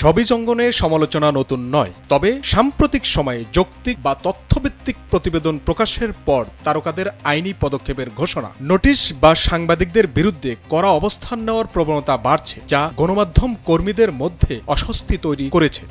সবই জঙ্গনে সমালোচনা নতুন নয়, তবে সাম্প্রতিক সময়ে যৌক্তিক বা তথ্যভিত্তিক প্রতিবেদন প্রকাশের পর তারকাদের আইনি পদক্ষেপের ঘোষণা, নোটিশ বা সাংবাদিকদের বিরুদ্ধে কড়া অবস্থান নেওয়ার প্রবণতা বাড়ছে, যা গণমাধ্যম কর্মীদের মধ্যে অস্বস্তি তৈরি করেছে।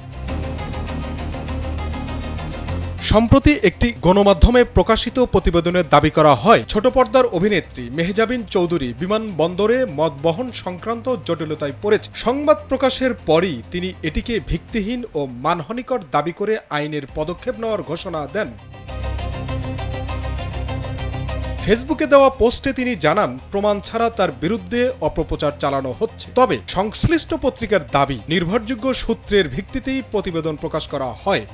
সম্প্রতি একটি গণমাধ্যমে প্রকাশিত প্রতিবেদনে দাবি করা হয়, ছোট পর্দার অভিনেত্রী মেহজাবিন চৌধুরী বিমানবন্দরে মদ বহন সংক্রান্ত জটিলতায় পড়েছে। সংবাদ প্রকাশের পরই তিনি এটিকে ভিত্তিহীন ও মানহানিকর দাবি করে আইনের পদক্ষেপ নেওয়ার ঘোষণা দেন। ফেসবুকে দেওয়া পোস্টে তিনি জানান, প্রমাণ ছাড়া তার বিরুদ্ধে অপপ্রচার চালানো হচ্ছে। তবে সংশ্লিষ্ট পত্রিকার দাবি, নির্ভরযোগ্য সূত্রের ভিত্তিতেই প্রতিবেদন প্রকাশ করা হয়।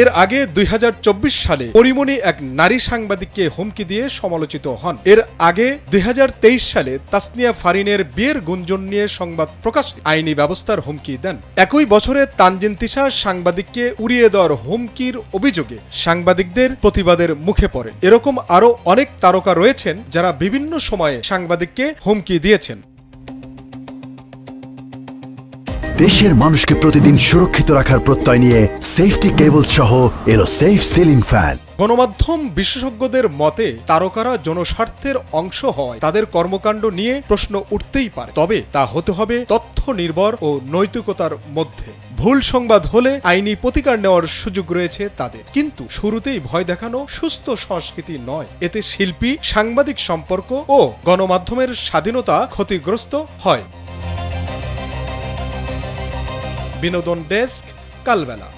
এর আগে 2024 সালে পরিমণি এক নারী সাংবাদিককে হুমকি দিয়ে সমালোচিত হন। এর আগে 2023 সালে তাসনিয়া ফারিনের বিয়ের গুঞ্জন নিয়ে সংবাদ প্রকাশে আইনি ব্যবস্থার হুমকি দেন। একই বছরে তানজিন তিশা সাংবাদিককে উড়িয়ে দেওয়ার হুমকির অভিযোগে সাংবাদিকদের প্রতিবাদের মুখে পড়ে। এরকম আরও অনেক তারকা রয়েছেন যারা বিভিন্ন সময়ে সাংবাদিককে হুমকি দিয়েছেন। দেশের মানুষকে প্রতিদিন সুরক্ষিত রাখার প্রত্যয় নিয়ে সেফটি কেবল সহ এলো সেফ সিলিং ফ্যান। গণমাধ্যম বিশেষজ্ঞদের মতে, তারকারা জনস্বার্থের অংশ হওয়ায় তাদের কর্মকাণ্ড নিয়ে প্রশ্ন উঠতেই পারে, তবে তা হতে হবে তথ্য নির্ভর ও নৈতিকতার মধ্যে। ভুল সংবাদ হলে আইনি প্রতিকার নেওয়ার সুযোগ রয়েছে তাদের, কিন্তু শুরুতেই ভয় দেখানো সুস্থ সংস্কৃতি নয়। এতে শিল্পী, সাংবাদিক সম্পর্ক ও গণমাধ্যমের স্বাধীনতা ক্ষতিগ্রস্ত হয়। বিনোদন ডেস্ক, কালবেলা।